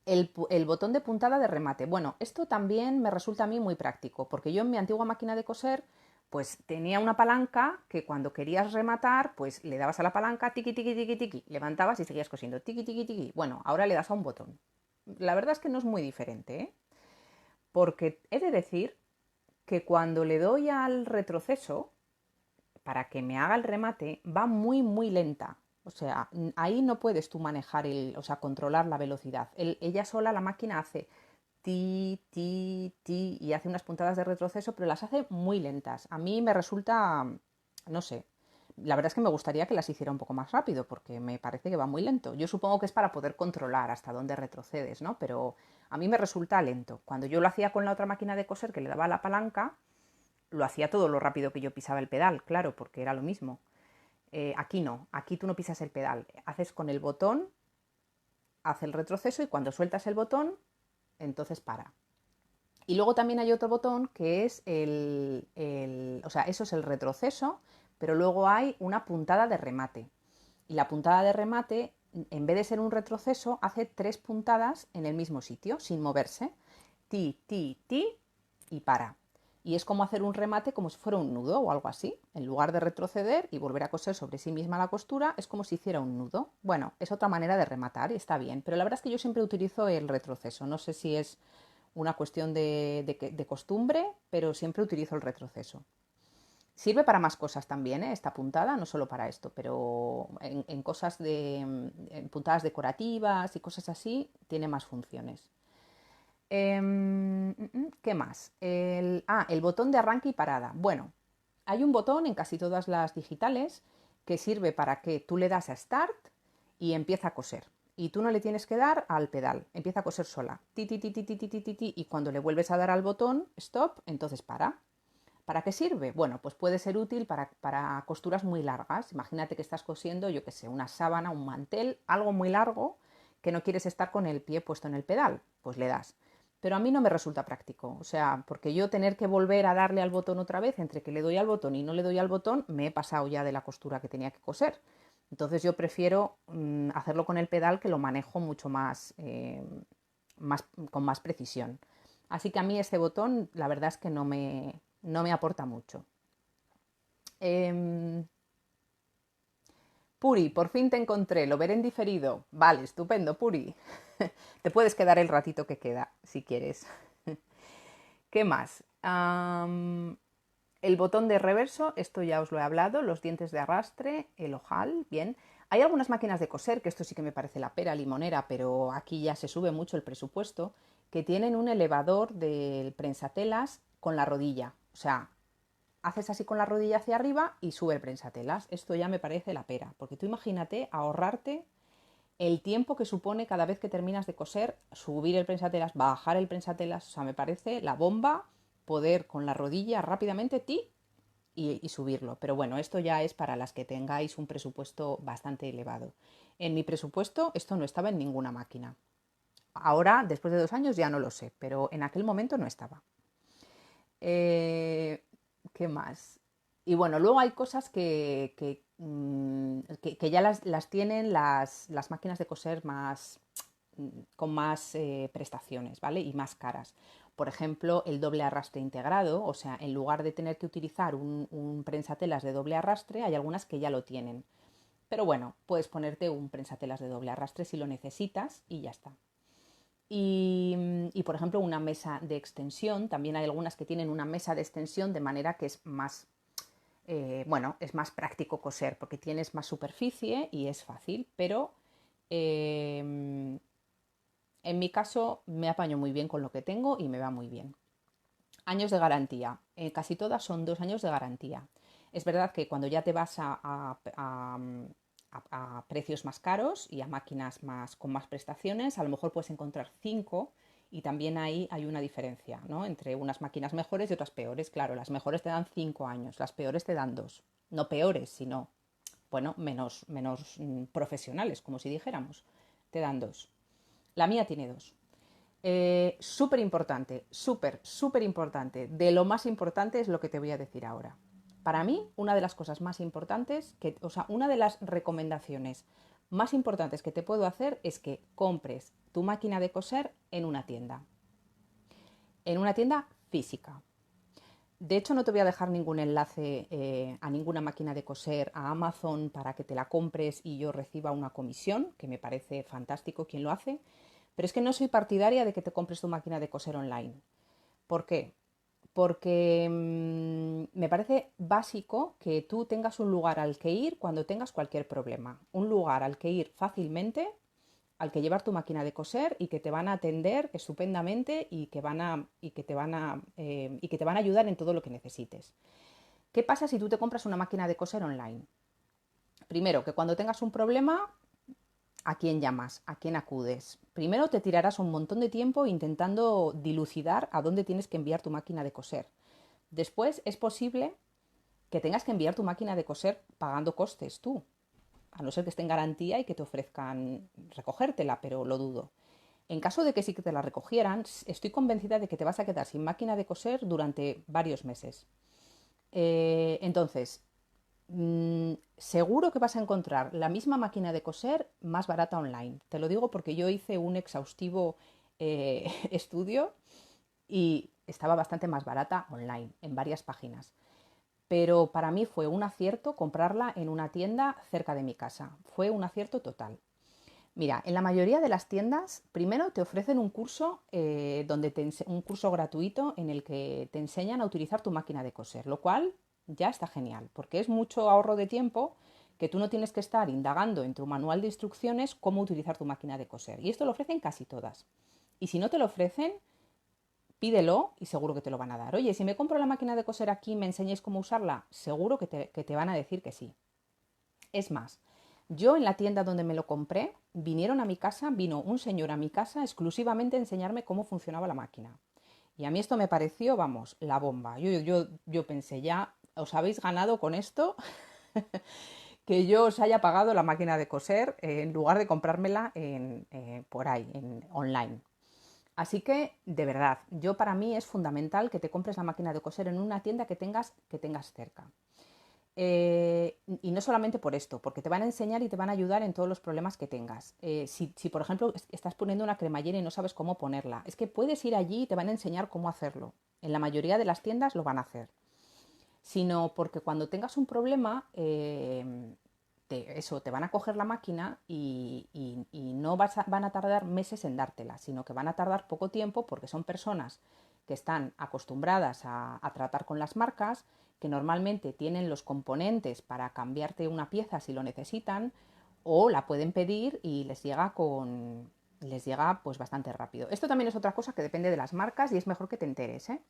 el botón de puntada de remate. Bueno, esto también me resulta a mí muy práctico, porque yo en mi antigua máquina de coser pues tenía una palanca que cuando querías rematar, pues le dabas a la palanca, tiqui, tiqui, tiqui, tiqui, levantabas y seguías cosiendo, tiqui, tiqui, tiqui. Bueno, ahora le das a un botón. La verdad es que no es muy diferente, ¿eh? Porque he de decir que cuando le doy al retroceso, para que me haga el remate, va muy, muy lenta. O sea, ahí no puedes tú manejar o sea, controlar la velocidad. Ella sola, la máquina, hace ti, ti, ti y hace unas puntadas de retroceso, pero las hace muy lentas. A mí me resulta, no sé, la verdad es que me gustaría que las hiciera un poco más rápido porque me parece que va muy lento. Yo supongo que es para poder controlar hasta dónde retrocedes, ¿no? Pero a mí me resulta lento. Cuando yo lo hacía con la otra máquina de coser que le daba la palanca, lo hacía todo lo rápido que yo pisaba el pedal, claro, porque era lo mismo. Aquí no, aquí tú no pisas el pedal, haces con el botón, hace el retroceso y cuando sueltas el botón, entonces para. Y luego también hay otro botón que es o sea, eso es el retroceso, pero luego hay una puntada de remate. Y la puntada de remate, en vez de ser un retroceso, hace 3 puntadas en el mismo sitio, sin moverse. Ti, ti, ti y para. Y es como hacer un remate como si fuera un nudo o algo así. En lugar de retroceder y volver a coser sobre sí misma la costura, es como si hiciera un nudo. Bueno, es otra manera de rematar y está bien. Pero la verdad es que yo siempre utilizo el retroceso. No sé si es una cuestión de costumbre, pero siempre utilizo el retroceso. Sirve para más cosas también, ¿eh? Esta puntada, no solo para esto, pero en cosas en puntadas decorativas y cosas así, tiene más funciones. ¿Qué más? El botón de arranque y parada. Bueno, hay un botón en casi todas las digitales que sirve para que tú le das a Start y empieza a coser. Y tú no le tienes que dar al pedal, empieza a coser sola. Ti, ti, ti, ti, ti, ti, ti, ti, y cuando le vuelves a dar al botón Stop, entonces para. ¿Para qué sirve? Bueno, pues puede ser útil para costuras muy largas. Imagínate que estás cosiendo, yo qué sé, una sábana, un mantel, algo muy largo que no quieres estar con el pie puesto en el pedal. Pues le das. Pero a mí no me resulta práctico. O sea, porque yo tener que volver a darle al botón otra vez, entre que le doy al botón y no le doy al botón, me he pasado ya de la costura que tenía que coser. Entonces yo prefiero hacerlo con el pedal, que lo manejo mucho con más precisión. Así que a mí este botón, la verdad es que no me aporta mucho. Eh, Puri, por fin te encontré, lo veré en diferido. Vale, estupendo, Puri. Te puedes quedar el ratito que queda, si quieres. ¿Qué más? El botón de reverso, esto ya os lo he hablado, los dientes de arrastre, el ojal, bien. Hay algunas máquinas de coser, que esto sí que me parece la pera limonera, pero aquí ya se sube mucho el presupuesto, que tienen un elevador del prensatelas con la rodilla. O sea, haces así con la rodilla hacia arriba y sube el prensatelas. Esto ya me parece la pera, porque tú imagínate ahorrarte el tiempo que supone cada vez que terminas de coser, subir el prensatelas, bajar el prensatelas. O sea, me parece la bomba poder con la rodilla rápidamente y subirlo. Pero bueno, esto ya es para las que tengáis un presupuesto bastante elevado. En mi presupuesto esto no estaba en ninguna máquina. Ahora, después de 2 años, ya no lo sé, pero en aquel momento no estaba. Eh, ¿Qué más? Y bueno, luego hay cosas que ya las tienen las máquinas de coser más, con más prestaciones, ¿vale? Y más caras. Por ejemplo, el doble arrastre integrado, o sea, en lugar de tener que utilizar un prensatelas de doble arrastre, hay algunas que ya lo tienen. Pero bueno, puedes ponerte un prensatelas de doble arrastre si lo necesitas y ya está. Y, por ejemplo, una mesa de extensión, también hay algunas que tienen una mesa de extensión de manera que es más, bueno, es más práctico coser porque tienes más superficie y es fácil, pero eh, en mi caso me apaño muy bien con lo que tengo y me va muy bien. Años de garantía. Casi todas son 2 años de garantía. Es verdad que cuando ya te vas a precios más caros y a máquinas con más prestaciones, a lo mejor puedes encontrar 5 y también ahí hay una diferencia, ¿no? Entre unas máquinas mejores y otras peores. Claro, las mejores te dan 5 años, las peores te dan 2. No peores, sino, bueno, menos profesionales, como si dijéramos. Te dan 2. La mía tiene 2. Súper importante, súper importante. De lo más importante es lo que te voy a decir ahora. Para mí, una de las cosas más importantes, o sea, una de las recomendaciones más importantes que te puedo hacer es que compres tu máquina de coser en una tienda física. De hecho, no te voy a dejar ningún enlace a ninguna máquina de coser a Amazon para que te la compres y yo reciba una comisión, que me parece fantástico quien lo hace, pero es que no soy partidaria de que te compres tu máquina de coser online. ¿Por qué? Porque me parece básico que tú tengas un lugar al que ir cuando tengas cualquier problema. Un lugar al que ir fácilmente, al que llevar tu máquina de coser y que te van a atender estupendamente y que te van a ayudar en todo lo que necesites. ¿Qué pasa si tú te compras una máquina de coser online? Primero, que cuando tengas un problema, ¿a quién llamas? ¿A quién acudes? Primero te tirarás un montón de tiempo intentando dilucidar a dónde tienes que enviar tu máquina de coser. Después es posible que tengas que enviar tu máquina de coser pagando costes tú, a no ser que esté en garantía y que te ofrezcan recogértela, pero lo dudo. En caso de que sí que te la recogieran, estoy convencida de que te vas a quedar sin máquina de coser durante varios meses. Entonces, seguro que vas a encontrar la misma máquina de coser más barata online. Te lo digo porque yo hice un exhaustivo estudio y estaba bastante más barata online, en varias páginas. Pero para mí fue un acierto comprarla en una tienda cerca de mi casa. Fue un acierto total. Mira, en la mayoría de las tiendas, primero te ofrecen un curso, un curso gratuito en el que te enseñan a utilizar tu máquina de coser, lo cual ya está genial, porque es mucho ahorro de tiempo que tú no tienes que estar indagando en tu manual de instrucciones cómo utilizar tu máquina de coser. Y esto lo ofrecen casi todas. Y si no te lo ofrecen, pídelo y seguro que te lo van a dar. Oye, si me compro la máquina de coser aquí y me enseñáis cómo usarla, seguro que te van a decir que sí. Es más, yo en la tienda donde me lo compré, vino un señor a mi casa exclusivamente a enseñarme cómo funcionaba la máquina. Y a mí esto me pareció, vamos, la bomba. Yo pensé, ya os habéis ganado con esto que yo os haya pagado la máquina de coser en lugar de comprármela por ahí, online. Así que, de verdad, yo para mí es fundamental que te compres la máquina de coser en una tienda que tengas cerca. Y no solamente por esto, porque te van a enseñar y te van a ayudar en todos los problemas que tengas. Si, por ejemplo, estás poniendo una cremallera y no sabes cómo ponerla, es que puedes ir allí y te van a enseñar cómo hacerlo. En la mayoría de las tiendas lo van a hacer. Sino porque cuando tengas un problema, te van a coger la máquina y no van a tardar meses en dártela, sino que van a tardar poco tiempo porque son personas que están acostumbradas a tratar con las marcas, que normalmente tienen los componentes para cambiarte una pieza si lo necesitan, o la pueden pedir y les llega pues bastante rápido. Esto también es otra cosa que depende de las marcas y es mejor que te enteres, ¿eh?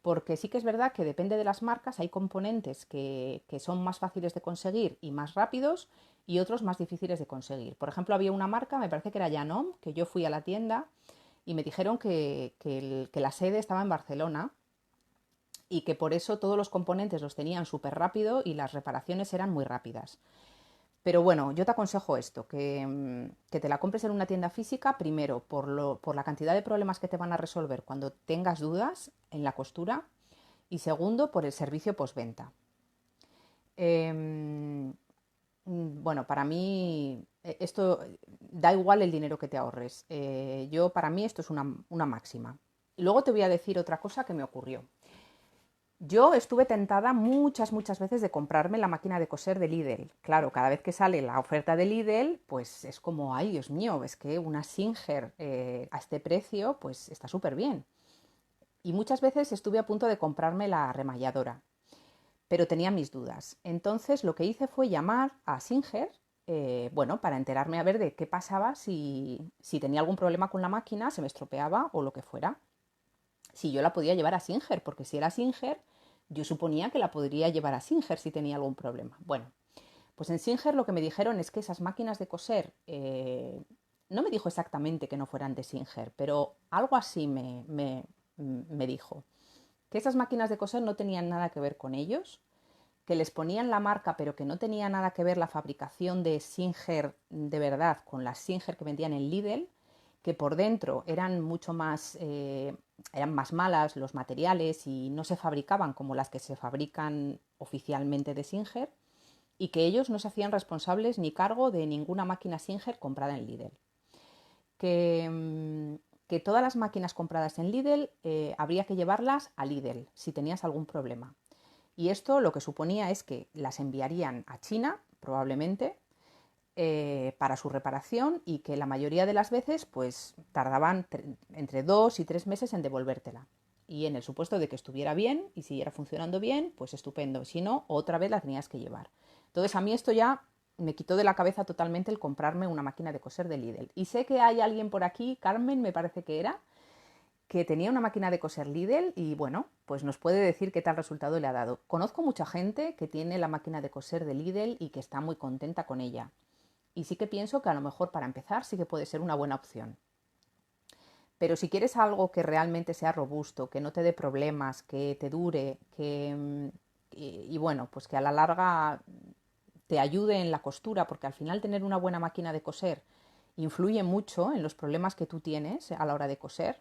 Porque sí que es verdad que depende de las marcas, hay componentes que son más fáciles de conseguir y más rápidos y otros más difíciles de conseguir. Por ejemplo, había una marca, me parece que era Yanom, que yo fui a la tienda y me dijeron que la sede estaba en Barcelona y que por eso todos los componentes los tenían súper rápido y las reparaciones eran muy rápidas. Pero bueno, yo te aconsejo esto, que te la compres en una tienda física, primero por la cantidad de problemas que te van a resolver cuando tengas dudas en la costura y segundo por el servicio postventa. Eh, bueno, para mí esto da igual el dinero que te ahorres. Para mí esto es una máxima. Y luego te voy a decir otra cosa que me ocurrió. Yo estuve tentada muchas veces de comprarme la máquina de coser de Lidl. Claro, cada vez que sale la oferta de Lidl, pues es como, ay, Dios mío, es que una Singer a este precio, pues está súper bien. Y muchas veces estuve a punto de comprarme la remalladora, pero tenía mis dudas. Entonces lo que hice fue llamar a Singer, bueno, para enterarme a ver de qué pasaba si tenía algún problema con la máquina, se me estropeaba o lo que fuera. Si yo la podía llevar a Singer, porque si era Singer, yo suponía que la podría llevar a Singer si tenía algún problema. Bueno, pues en Singer lo que me dijeron es que esas máquinas de coser, no me dijo exactamente que no fueran de Singer, pero algo así me dijo. Que esas máquinas de coser no tenían nada que ver con ellos, que les ponían la marca, pero que no tenía nada que ver la fabricación de Singer de verdad con las Singer que vendían en Lidl, que por dentro eran más malas los materiales y no se fabricaban como las que se fabrican oficialmente de Singer, y que ellos no se hacían responsables ni cargo de ninguna máquina Singer comprada en Lidl. Que, que todas las máquinas compradas en Lidl habría que llevarlas a Lidl si tenías algún problema. Y esto lo que suponía es que las enviarían a China, probablemente, para su reparación y que la mayoría de las veces pues tardaban entre 2 y 3 meses en devolvértela. Y en el supuesto de que estuviera bien y siguiera funcionando bien, pues estupendo. Si no, otra vez la tenías que llevar. Entonces a mí esto ya me quitó de la cabeza totalmente el comprarme una máquina de coser de Lidl. Y sé que hay alguien por aquí, Carmen me parece que era, que tenía una máquina de coser Lidl y bueno, pues nos puede decir qué tal resultado le ha dado. Conozco mucha gente que tiene la máquina de coser de Lidl y que está muy contenta con ella. Y sí que pienso que a lo mejor para empezar sí que puede ser una buena opción. Pero si quieres algo que realmente sea robusto, que no te dé problemas, que te dure, y bueno, pues que a la larga te ayude en la costura, porque al final tener una buena máquina de coser influye mucho en los problemas que tú tienes a la hora de coser.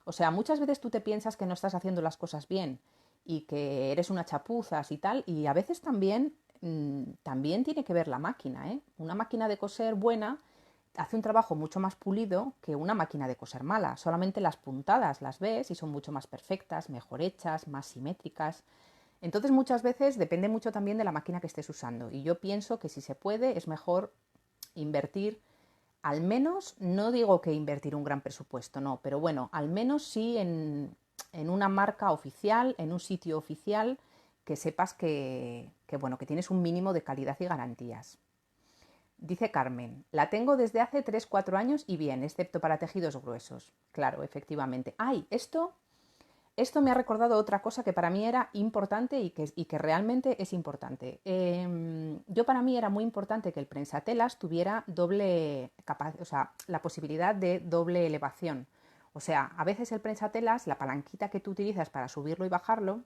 O sea, muchas veces tú te piensas que no estás haciendo las cosas bien y que eres una chapuzas y tal, y a veces también tiene que ver la máquina, ¿eh? Una máquina de coser buena hace un trabajo mucho más pulido que una máquina de coser mala. Solamente las puntadas las ves y son mucho más perfectas, mejor hechas, más simétricas. Entonces muchas veces depende mucho también de la máquina que estés usando. Y yo pienso que si se puede es mejor invertir, al menos, no digo que invertir un gran presupuesto, no, pero bueno, al menos sí en una marca oficial, en un sitio oficial, que sepas bueno, que tienes un mínimo de calidad y garantías. Dice Carmen, la tengo desde hace 3 4 años y bien, excepto para tejidos gruesos. Claro, efectivamente. ¡Ay! Esto me ha recordado otra cosa que para mí era importante y que realmente es importante. Yo para mí era muy importante que el prensatelas tuviera o sea, la posibilidad de doble elevación. O sea, a veces el prensatelas, la palanquita que tú utilizas para subirlo y bajarlo,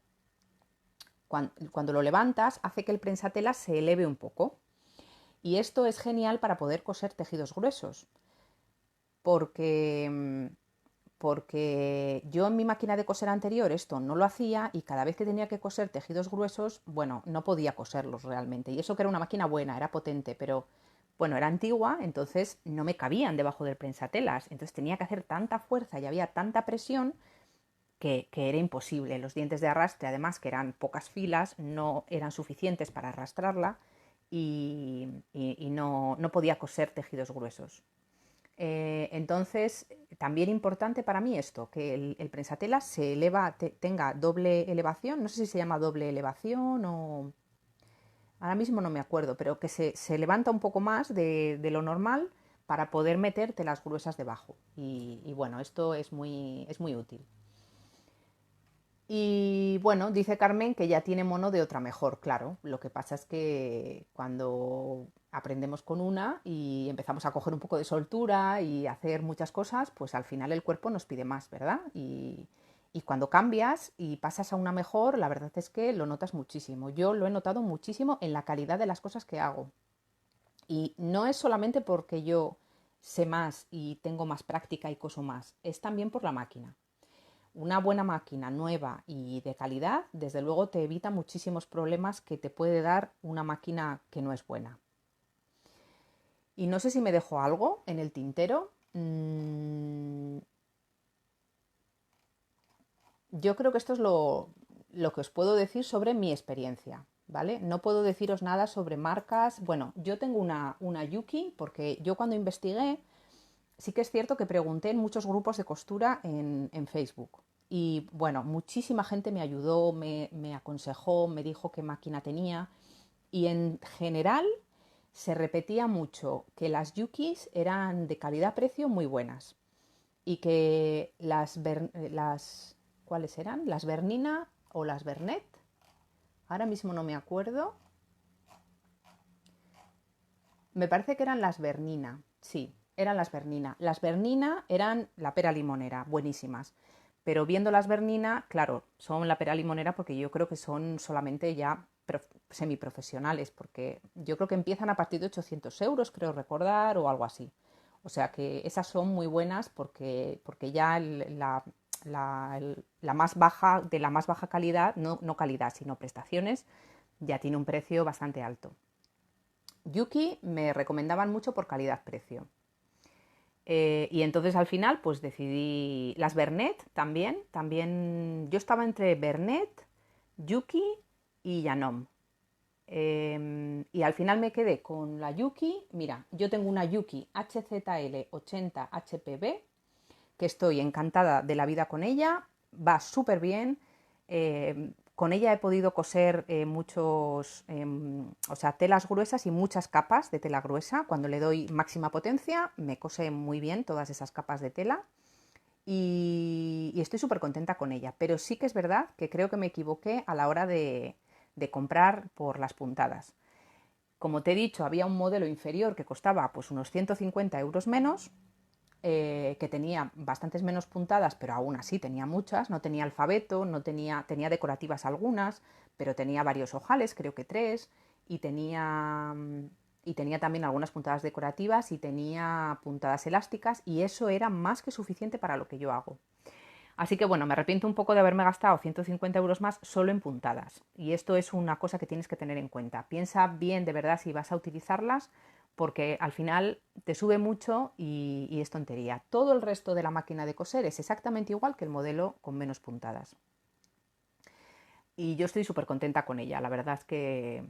cuando lo levantas, hace que el prensatelas se eleve un poco. Y esto es genial para poder coser tejidos gruesos, porque yo en mi máquina de coser anterior esto no lo hacía y cada vez que tenía que coser tejidos gruesos, bueno, no podía coserlos realmente. Y eso que era una máquina buena, era potente, pero bueno, era antigua, entonces no me cabían debajo del prensatelas. Entonces tenía que hacer tanta fuerza y había tanta presión que era imposible. Los dientes de arrastre, además, que eran pocas filas, no eran suficientes para arrastrarla y no podía coser tejidos gruesos. Entonces, también importante para mí esto, que el prensatela tenga doble elevación, no sé si se llama doble elevación ahora mismo no me acuerdo, pero que se levanta un poco más de lo normal para poder meter telas gruesas debajo. Y bueno, esto es muy útil. Y bueno, dice Carmen que ya tiene mono de otra mejor, claro. Lo que pasa es que cuando aprendemos con una y empezamos a coger un poco de soltura y hacer muchas cosas, pues al final el cuerpo nos pide más, ¿verdad? Y cuando cambias y pasas a una mejor, la verdad es que lo notas muchísimo. Yo lo he notado muchísimo en la calidad de las cosas que hago. Y no es solamente porque yo sé más y tengo más práctica y coso más, es también por la máquina. Una buena máquina nueva y de calidad, desde luego te evita muchísimos problemas que te puede dar una máquina que no es buena. Y no sé si me dejo algo en el tintero. Yo creo que esto es lo que os puedo decir sobre mi experiencia, ¿vale? No puedo deciros nada sobre marcas. Bueno, yo tengo una Yuki porque yo cuando investigué sí que es cierto que pregunté en muchos grupos de costura en Facebook. Y bueno, muchísima gente me ayudó, me aconsejó, me dijo qué máquina tenía. Y en general se repetía mucho que las Yukis eran de calidad-precio muy buenas. Y que ¿cuáles eran? Las Bernina o las Bernet. Ahora mismo no me acuerdo. Me parece que eran las Bernina, sí, eran las Bernina. Las Bernina eran la pera limonera, buenísimas. Pero viendo las Bernina, claro, son la pera limonera porque yo creo que son solamente ya semiprofesionales, porque yo creo que empiezan a partir de 800 euros, creo recordar, o algo así. O sea que esas son muy buenas porque ya la más baja, de la más baja calidad, no calidad, sino prestaciones, ya tiene un precio bastante alto. Yuki me recomendaban mucho por calidad-precio. Y entonces al final pues decidí las Bernet también yo estaba entre Bernet, Yuki y Yanom. Y al final me quedé con la Yuki. Mira, yo tengo una Yuki HZL 80 HPB que estoy encantada de la vida con ella, va súper bien. Con ella he podido coser o sea, telas gruesas y muchas capas de tela gruesa. Cuando le doy máxima potencia, me cose muy bien todas esas capas de tela. Y estoy súper contenta con ella. Pero sí que es verdad que creo que me equivoqué a la hora de comprar por las puntadas. Como te he dicho, había un modelo inferior que costaba pues unos 150 euros menos, que tenía bastantes menos puntadas, pero aún así tenía muchas, no tenía alfabeto, tenía decorativas algunas, pero tenía varios ojales, creo que tres, y tenía también algunas puntadas decorativas y tenía puntadas elásticas, y eso era más que suficiente para lo que yo hago. Así que bueno, me arrepiento un poco de haberme gastado 150 euros más solo en puntadas. Y esto es una cosa que tienes que tener en cuenta. Piensa bien de verdad si vas a utilizarlas, porque al final te sube mucho y es tontería. Todo el resto de la máquina de coser es exactamente igual que el modelo con menos puntadas. Y yo estoy súper contenta con ella. La verdad es que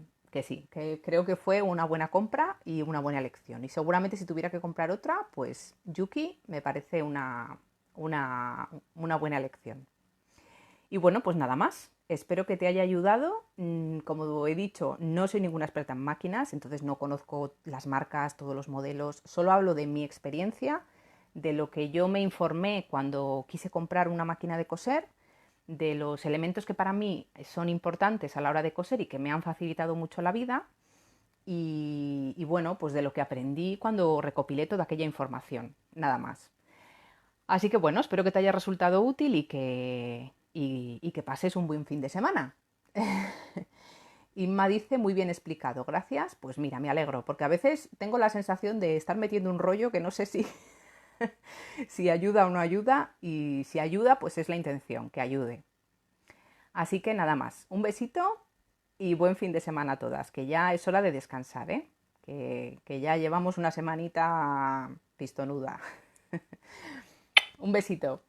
sí, que creo que fue una buena compra y una buena elección. Y seguramente si tuviera que comprar otra, pues Yuki me parece una buena elección. Y bueno, pues nada más. Espero que te haya ayudado. Como he dicho, no soy ninguna experta en máquinas, entonces no conozco las marcas, todos los modelos. Solo hablo de mi experiencia, de lo que yo me informé cuando quise comprar una máquina de coser, de los elementos que para mí son importantes a la hora de coser y que me han facilitado mucho la vida. Y bueno, pues de lo que aprendí cuando recopilé toda aquella información. Nada más. Así que bueno, espero que te haya resultado útil y que pases un buen fin de semana. Inma dice, muy bien explicado, gracias. Pues mira, me alegro, porque a veces tengo la sensación de estar metiendo un rollo que no sé si ayuda o no ayuda, y si ayuda, pues es la intención, que ayude. Así que nada más, un besito y buen fin de semana a todas, que ya es hora de descansar, ¿eh? Que ya llevamos una semanita pistonuda. Un besito.